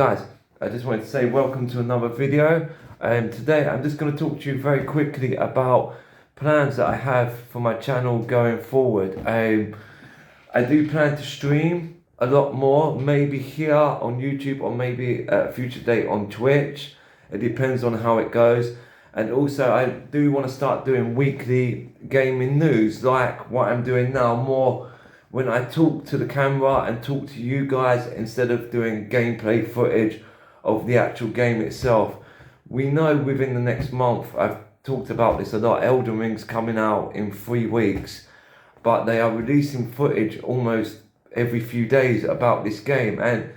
guys, I just wanted to say welcome to another video. Today I'm just going to talk to you very quickly about plans that I have for my channel going forward. I do plan to stream a lot more, maybe here on YouTube or maybe at a future date on Twitch. It depends on how it goes. And also I do want to start doing weekly gaming news like what I'm doing now, more when I talk to the camera and talk to you guys instead of doing gameplay footage of the actual game itself. We know within the next month, I've talked about this a lot, Elden Ring's coming out in 3 weeks, but they are releasing footage almost every few days about this game, and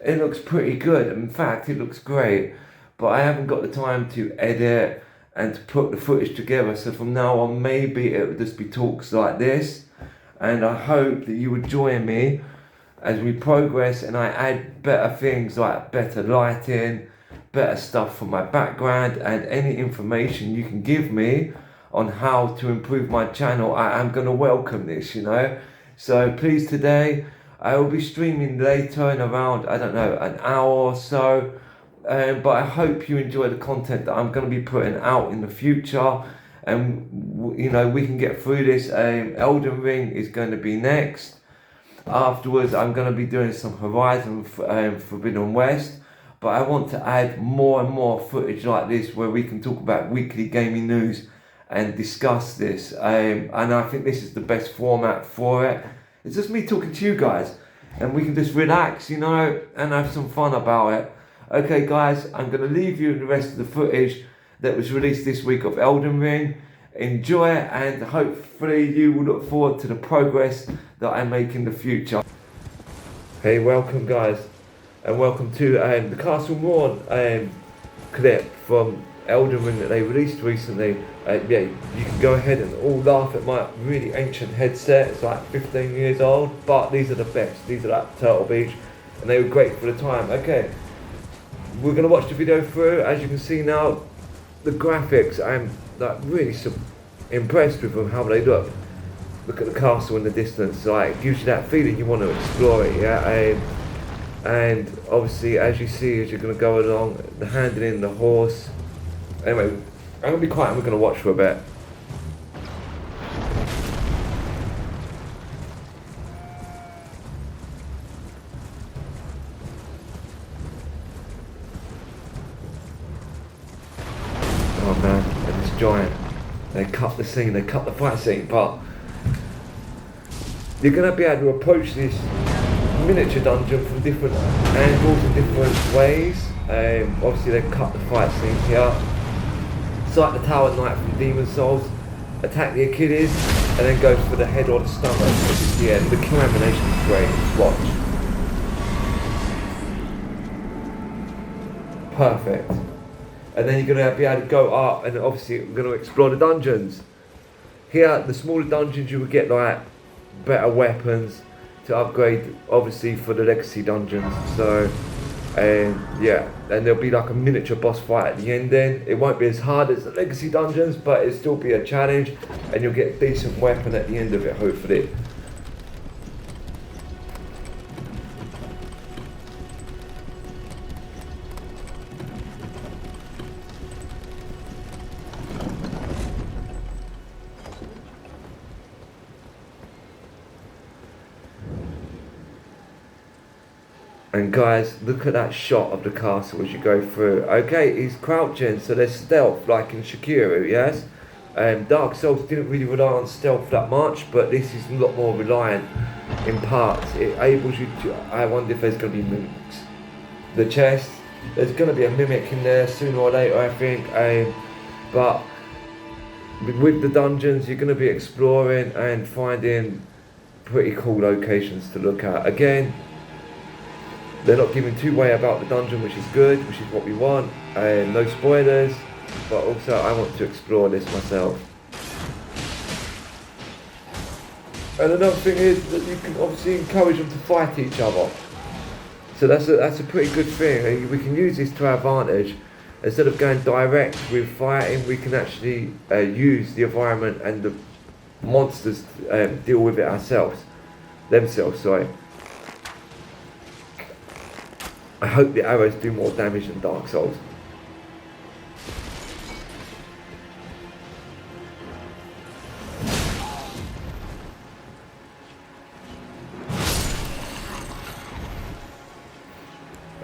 it looks pretty good. In fact, it looks great, but I haven't got the time to edit and to put the footage together. So from now on, maybe it will just be talks like this, and I hope that you would join me as we progress and I add better things like better lighting, better stuff for my background, and any information you can give me on how to improve my channel. I am going to welcome this, you know. So please, today I will be streaming later in around, I don't know, an hour or so. But I hope you enjoy the content that I'm going to be putting out in the future. And you know, we can get through this. Elden Ring is going to be next. Afterwards, I'm going to be doing some Horizon Forbidden West. But I want to add more and more footage like this where we can talk about weekly gaming news and discuss this. And I think this is the best format for it. It's just me talking to you guys, and we can just relax, you know, and have some fun about it. Okay guys, I'm going to leave you the rest of the footage that was released this week of Elden Ring. Enjoy it, and hopefully you will look forward to the progress that I make in the future. Hey, welcome guys, and welcome to the Castle Morn clip from Elden Ring that they released recently. Yeah, you can go ahead and all laugh at my really ancient headset. It's like 15 years old, but these are the best. These are like Turtle Beach, and they were great for the time. Okay, we're going to watch the video through. As you can see now, the graphics, I'm like really impressed with them, how they look. Look at the castle in the distance, like it gives you that feeling you want to explore it, yeah. And obviously, as you see, as you're going to go along, the handling the horse. Anyway, I'm going to be quiet and we're going to watch for a bit. Oh man, and this giant, they cut the scene, they cut the fight scene, but you're going to be able to approach this miniature dungeon from different angles and different ways. Obviously they've cut the fight scene here. It's like the Tower Knight from Demon Souls. Attack the Achilles and then go for the head or the stomach. Yeah, the kill animation is great. Watch. Perfect. And then you're going to be able to go up, and obviously we're going to explore the dungeons. Here, the smaller dungeons, you will get like better weapons to upgrade, obviously, for the legacy dungeons. So, yeah, and there'll be like a miniature boss fight at the end then. It won't be as hard as the legacy dungeons, but it'll still be a challenge, and you'll get a decent weapon at the end of it, hopefully. And guys, look at that shot of the castle as you go through. Okay, he's crouching, so there's stealth like in Shikiro, yes? Dark Souls didn't really rely on stealth that much, but this is a lot more reliant in parts. It enables you to, I wonder if there's going to be mimics. The chest, there's going to be a mimic in there sooner or later, I think. But with the dungeons, you're going to be exploring and finding pretty cool locations to look at. Again, they're not giving too way about the dungeon, which is good, which is what we want. No spoilers, but also I want to explore this myself. And another thing is that you can obviously encourage them to fight each other. So that's a pretty good thing. We can use this to our advantage. Instead of going direct with fighting, we can actually use the environment and the monsters deal with it themselves, sorry. I hope the arrows do more damage than Dark Souls.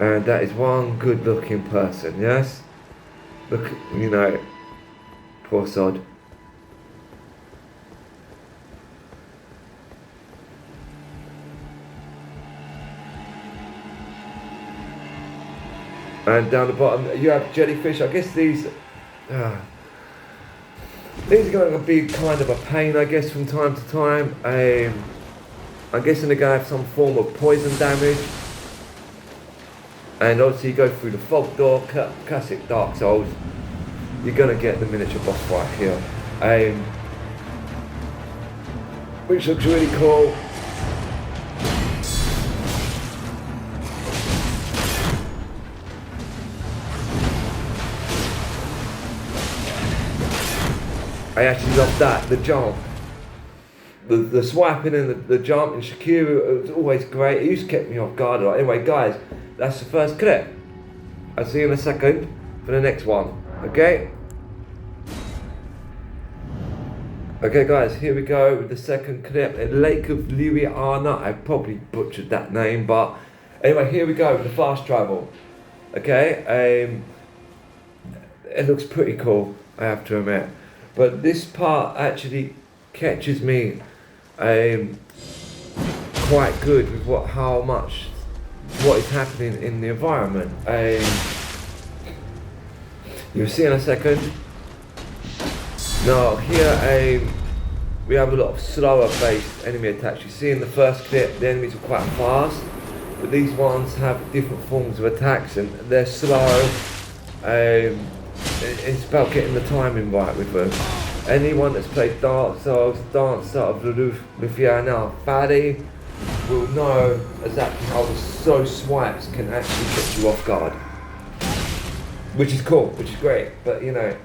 And that is one good looking person, yes? Look, you know, poor sod. And down the bottom, you have jellyfish. I guess these are going to be kind of a pain, I guess, from time to time. I'm guessing they're going to have some form of poison damage. And obviously you go through the fog door, classic Dark Souls, you're going to get the miniature boss fight here. Which looks really cool. I actually love that, the jump. The swiping and the jump in Shakira, it was always great. It used to keep me off guard. Anyway, guys, that's the first clip. I'll see you in a second for the next one, okay? Okay guys, here we go with the second clip. Lake of Liriana, I probably butchered that name, but anyway, here we go with the fast travel. Okay, it looks pretty cool, I have to admit. But this part actually catches me quite good with what is happening in the environment. You'll see in a second. Now here we have a lot of slower based enemy attacks. You see in the first clip the enemies are quite fast, but these ones have different forms of attacks and they're slow. It's about getting the timing right with them. Anyone that's played Dark Souls, Dancer of Lufiana Fadi will know exactly how the slow swipes can actually get you off guard. Which is cool, which is great, but you know.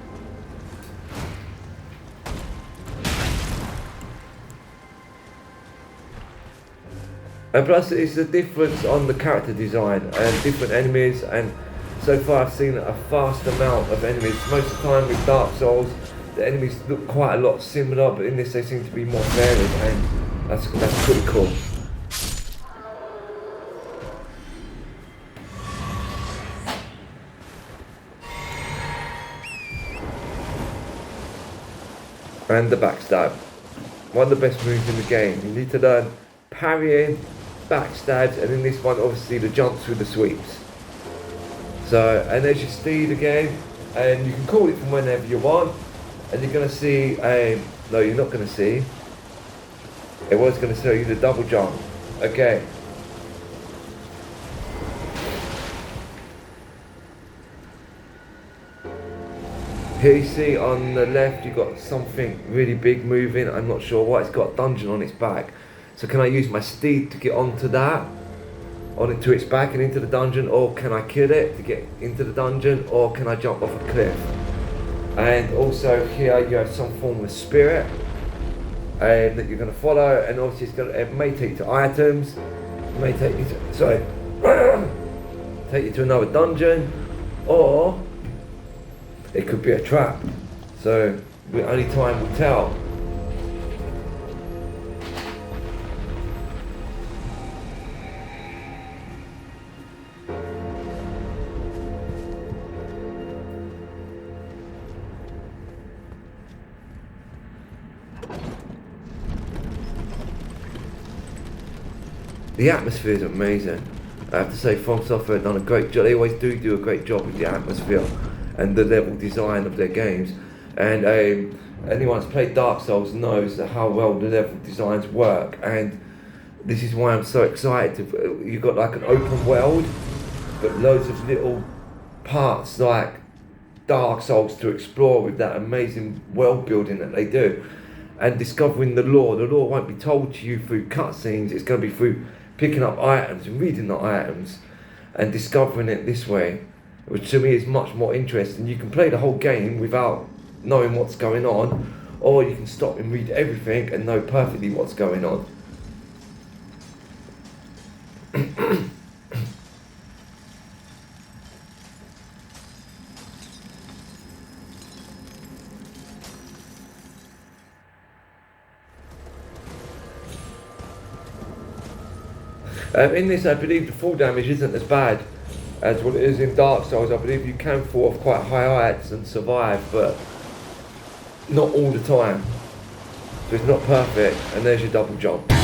And plus it's a difference on the character design and different enemies, and so far I've seen a vast amount of enemies. Most of the time with Dark Souls, the enemies look quite a lot similar, but in this they seem to be more varied, and that's pretty cool. And the backstab. One of the best moves in the game. You need to learn parrying, backstabs, and in this one obviously the jumps through the sweeps. So, and there's your steed again, and you can call it from whenever you want, and you're going to see no, you're not going to see, it was going to show you the double jump. Okay. Here you see on the left you've got something really big moving. I'm not sure what. It's got a dungeon on its back. So can I use my steed to get onto that? Onto its back and into the dungeon? Or can I kill it to get into the dungeon? Or can I jump off a cliff? And also here you have some form of spirit that you're going to follow. And obviously it may take you to items. It may take you to, sorry. take you to another dungeon. Or it could be a trap, so only time will tell. The atmosphere is amazing. I have to say, From Software have done a great job. They always do a great job with the atmosphere and the level design of their games, and anyone who's played Dark Souls knows how well the level designs work, and this is why I'm so excited. You've got like an open world, but loads of little parts like Dark Souls to explore with that amazing world building that they do, and discovering the lore. The lore won't be told to you through cutscenes, it's going to be through picking up items and reading the items and discovering it this way, which to me is much more interesting. You can play the whole game without knowing what's going on, or you can stop and read everything and know perfectly what's going on. In this, I believe the fall damage isn't as bad as what it is in Dark Souls. I believe you can fall off quite high heights and survive, but not all the time. So it's not perfect, and there's your double jump.